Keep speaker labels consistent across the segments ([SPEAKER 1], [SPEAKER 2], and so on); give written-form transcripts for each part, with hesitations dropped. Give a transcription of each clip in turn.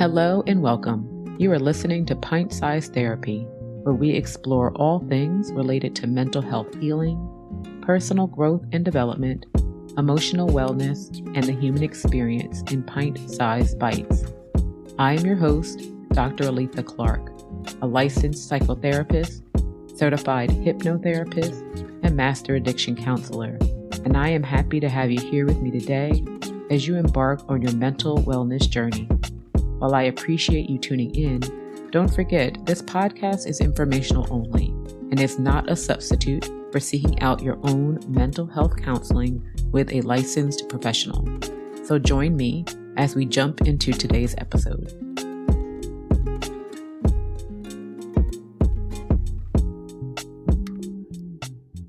[SPEAKER 1] Hello and welcome. You are listening to Pint Size Therapy, where we explore all things related to mental health healing, personal growth and development, emotional wellness, and the human experience in pint-sized bites. I am your host, Dr. Aletha Clark, a licensed psychotherapist, certified hypnotherapist, and master addiction counselor, and I am happy to have you here with me today as you embark on your mental wellness journey. While I appreciate you tuning in, don't forget this podcast is informational only and is not a substitute for seeking out your own mental health counseling with a licensed professional. So join me as we jump into today's episode.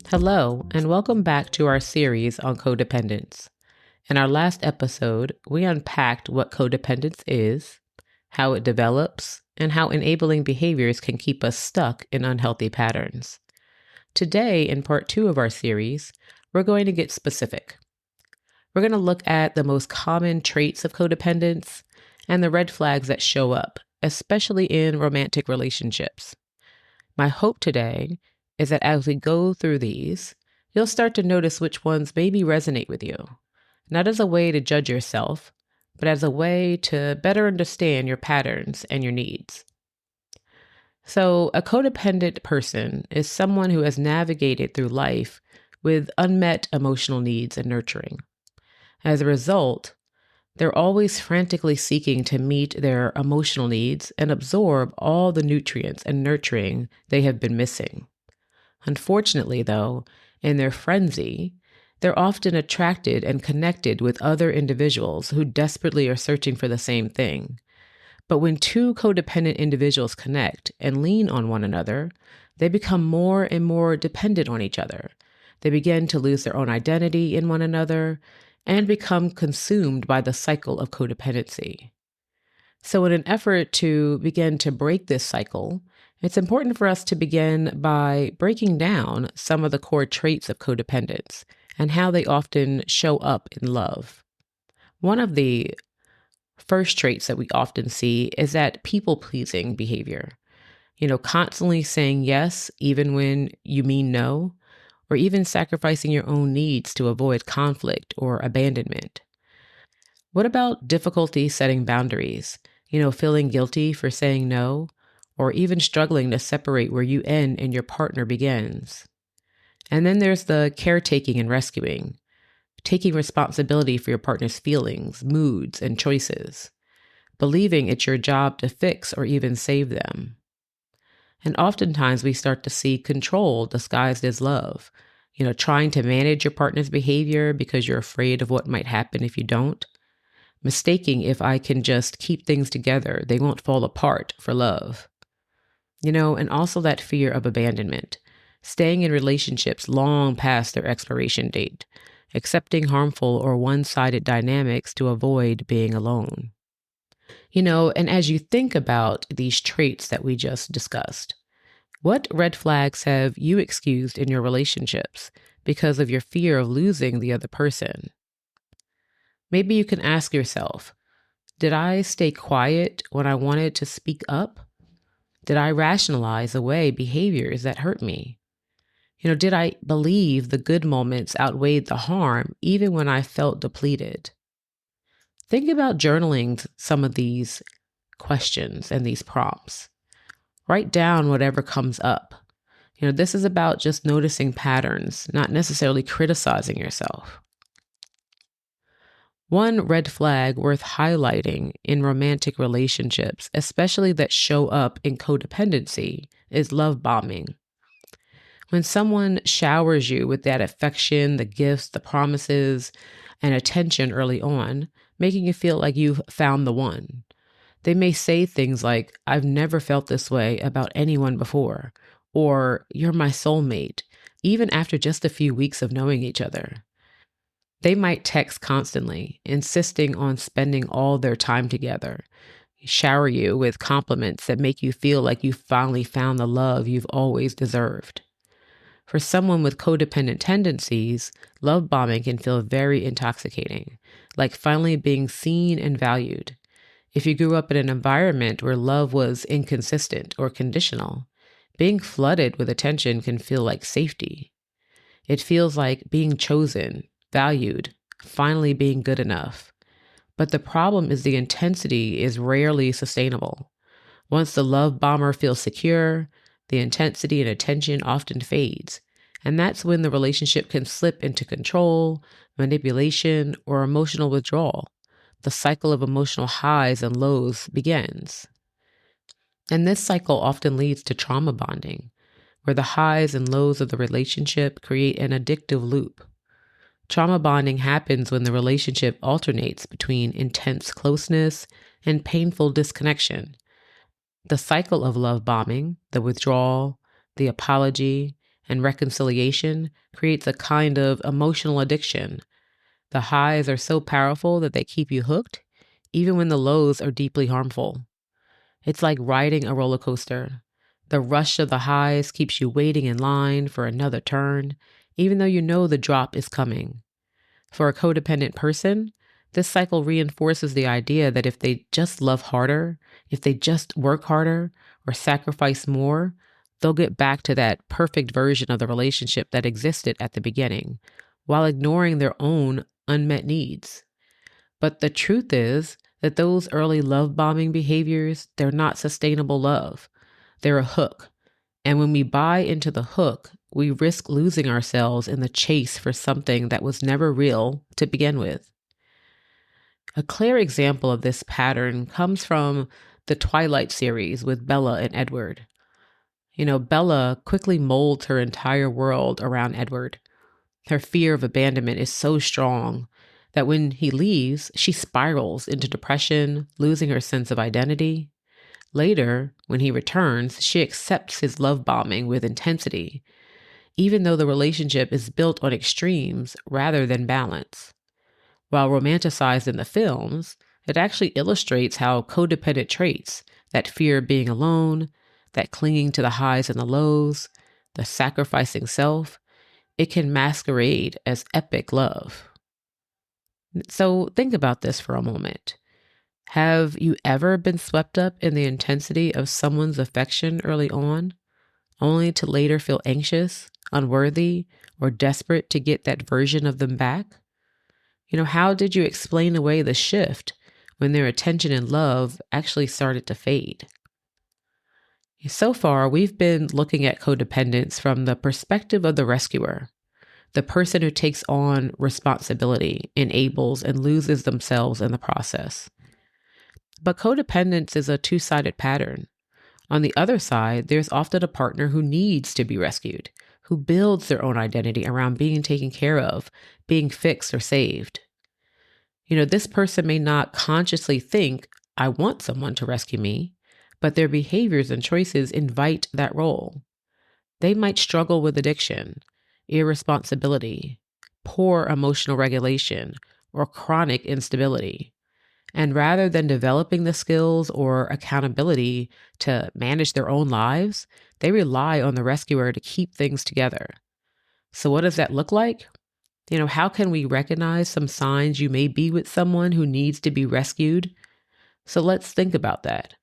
[SPEAKER 1] Hello, and welcome back to our series on codependence. In our last episode, we unpacked what codependence is, how it develops, and how enabling behaviors can keep us stuck in unhealthy patterns. Today, in part 2 of our series, we're going to get specific. We're going to look at the most common traits of codependence and the red flags that show up, especially in romantic relationships. My hope today is that as we go through these, you'll start to notice which ones maybe resonate with you, not as a way to judge yourself, but as a way to better understand your patterns and your needs. So, a codependent person is someone who has navigated through life with unmet emotional needs and nurturing. As a result, they're always frantically seeking to meet their emotional needs and absorb all the nutrients and nurturing they have been missing. Unfortunately, though, in their frenzy, they're often attracted and connected with other individuals who desperately are searching for the same thing. But when two codependent individuals connect and lean on one another, they become more and more dependent on each other. They begin to lose their own identity in one another and become consumed by the cycle of codependency. So in an effort to begin to break this cycle, it's important for us to begin by breaking down some of the core traits of codependence and how they often show up in love. One of the first traits that we often see is that people-pleasing behavior. Constantly saying yes even when you mean no, or even sacrificing your own needs to avoid conflict or abandonment. What about difficulty setting boundaries? Feeling guilty for saying no, or even struggling to separate where you end and your partner begins. And then there's the caretaking and rescuing, taking responsibility for your partner's feelings, moods, and choices, believing it's your job to fix or even save them. And oftentimes we start to see control disguised as love, trying to manage your partner's behavior because you're afraid of what might happen if you don't, mistaking if I can just keep things together, they won't fall apart for love. And also that fear of abandonment, staying in relationships long past their expiration date, accepting harmful or one-sided dynamics to avoid being alone. And as you think about these traits that we just discussed, what red flags have you excused in your relationships because of your fear of losing the other person? Maybe you can ask yourself, did I stay quiet when I wanted to speak up? Did I rationalize away behaviors that hurt me? Did I believe the good moments outweighed the harm even when I felt depleted? Think about journaling some of these questions and these prompts. Write down whatever comes up. This is about just noticing patterns, not necessarily criticizing yourself. One red flag worth highlighting in romantic relationships, especially that show up in codependency, is love bombing. When someone showers you with that affection, the gifts, the promises, and attention early on, making you feel like you've found the one. They may say things like, I've never felt this way about anyone before, or you're my soulmate, even after just a few weeks of knowing each other. They might text constantly, insisting on spending all their time together, shower you with compliments that make you feel like you finally found the love you've always deserved. For someone with codependent tendencies, love bombing can feel very intoxicating, like finally being seen and valued. If you grew up in an environment where love was inconsistent or conditional, being flooded with attention can feel like safety. It feels like being chosen, valued, finally being good enough. But the problem is the intensity is rarely sustainable. Once the love bomber feels secure, the intensity and attention often fades. And that's when the relationship can slip into control, manipulation, or emotional withdrawal. The cycle of emotional highs and lows begins. And this cycle often leads to trauma bonding, where the highs and lows of the relationship create an addictive loop. Trauma bonding happens when the relationship alternates between intense closeness and painful disconnection. The cycle of love bombing, the withdrawal, the apology, and reconciliation creates a kind of emotional addiction. The highs are so powerful that they keep you hooked, even when the lows are deeply harmful. It's like riding a roller coaster. The rush of the highs keeps you waiting in line for another turn, even though you know the drop is coming. For a codependent person, this cycle reinforces the idea that if they just love harder, if they just work harder or sacrifice more, they'll get back to that perfect version of the relationship that existed at the beginning, while ignoring their own unmet needs. But the truth is that those early love bombing behaviors, they're not sustainable love. They're a hook. And when we buy into the hook, we risk losing ourselves in the chase for something that was never real to begin with. A clear example of this pattern comes from the Twilight series with Bella and Edward. Bella quickly molds her entire world around Edward. Her fear of abandonment is so strong that when he leaves, she spirals into depression, losing her sense of identity. Later, when he returns, she accepts his love bombing with intensity, even though the relationship is built on extremes rather than balance. While romanticized in the films, it actually illustrates how codependent traits, that fear of being alone, that clinging to the highs and the lows, the sacrificing self, it can masquerade as epic love. So think about this for a moment. Have you ever been swept up in the intensity of someone's affection early on, only to later feel anxious, unworthy, or desperate to get that version of them back? How did you explain away the shift when their attention and love actually started to fade? So far, we've been looking at codependence from the perspective of the rescuer, the person who takes on responsibility, enables, and loses themselves in the process. But codependence is a two-sided pattern. On the other side, there's often a partner who needs to be rescued, who builds their own identity around being taken care of, being fixed or saved. This person may not consciously think, I want someone to rescue me, but their behaviors and choices invite that role. They might struggle with addiction, irresponsibility, poor emotional regulation, or chronic instability. And rather than developing the skills or accountability to manage their own lives, they rely on the rescuer to keep things together. So what does that look like? How can we recognize some signs you may be with someone who needs to be rescued? So let's think about that.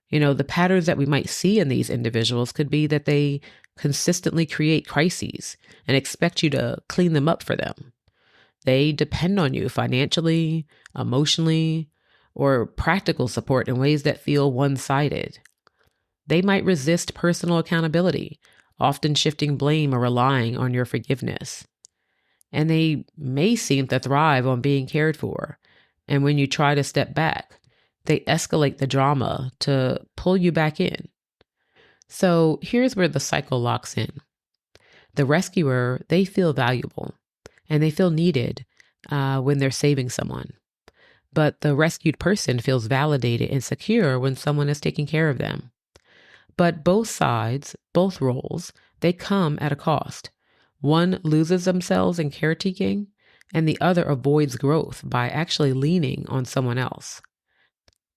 [SPEAKER 1] The patterns that we might see in these individuals could be that they consistently create crises and expect you to clean them up for them. They depend on you financially, emotionally, or practical support in ways that feel one-sided. They might resist personal accountability, often shifting blame or relying on your forgiveness. And they may seem to thrive on being cared for. And when you try to step back, they escalate the drama to pull you back in. So here's where the cycle locks in. The rescuer, they feel valuable and they feel needed when they're saving someone. But the rescued person feels validated and secure when someone is taking care of them. But both sides, both roles, they come at a cost. One loses themselves in caretaking, and the other avoids growth by actually leaning on someone else.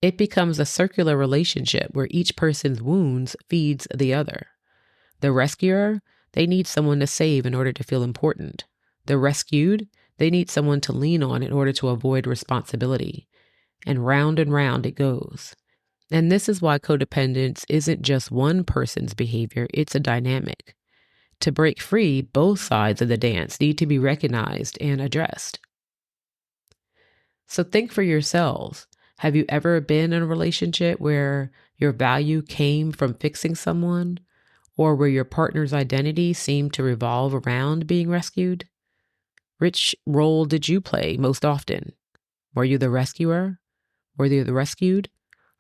[SPEAKER 1] It becomes a circular relationship where each person's wounds feeds the other. The rescuer, they need someone to save in order to feel important. The rescued, they need someone to lean on in order to avoid responsibility. and round it goes. And this is why codependence isn't just one person's behavior, it's a dynamic. To break free, both sides of the dance need to be recognized and addressed. So think for yourselves. Have you ever been in a relationship where your value came from fixing someone, or where your partner's identity seemed to revolve around being rescued? Which role did you play most often? Were you the rescuer? Were you the rescued?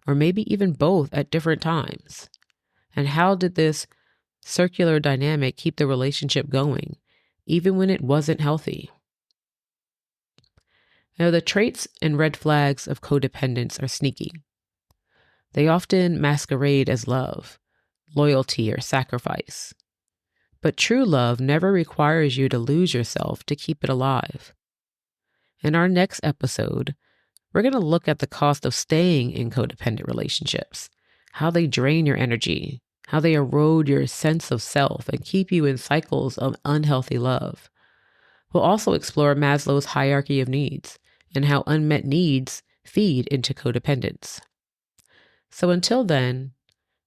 [SPEAKER 1] Or maybe even both at different times? And how did this circular dynamic keep the relationship going, even when it wasn't healthy? Now, the traits and red flags of codependence are sneaky. They often masquerade as love, loyalty, or sacrifice. But true love never requires you to lose yourself to keep it alive. In our next episode, we're going to look at the cost of staying in codependent relationships, how they drain your energy, how they erode your sense of self and keep you in cycles of unhealthy love. We'll also explore Maslow's hierarchy of needs and how unmet needs feed into codependence. So until then,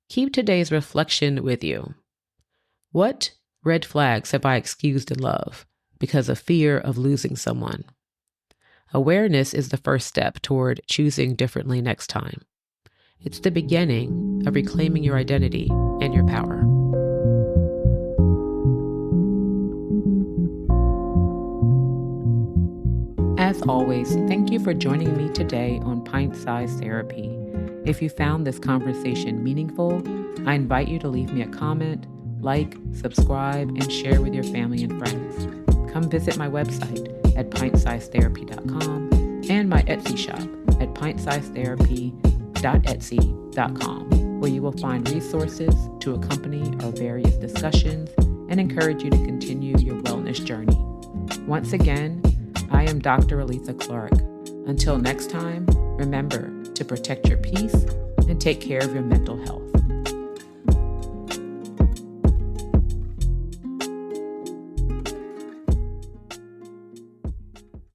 [SPEAKER 1] keep today's reflection with you. What red flags have I excused in love because of fear of losing someone? Awareness is the first step toward choosing differently next time. It's the beginning of reclaiming your identity and your power. As always, thank you for joining me today on Pint-Sized Therapy. If you found this conversation meaningful, I invite you to leave me a comment, like, subscribe, and share with your family and friends. Come visit my website at pintsizedtherapy.com and my Etsy shop at pintsizedtherapy.etsy.com, where you will find resources to accompany our various discussions and encourage you to continue your wellness journey. Once again, I am Dr. Aletha Clark. Until next time, remember to protect your peace and take care of your mental health.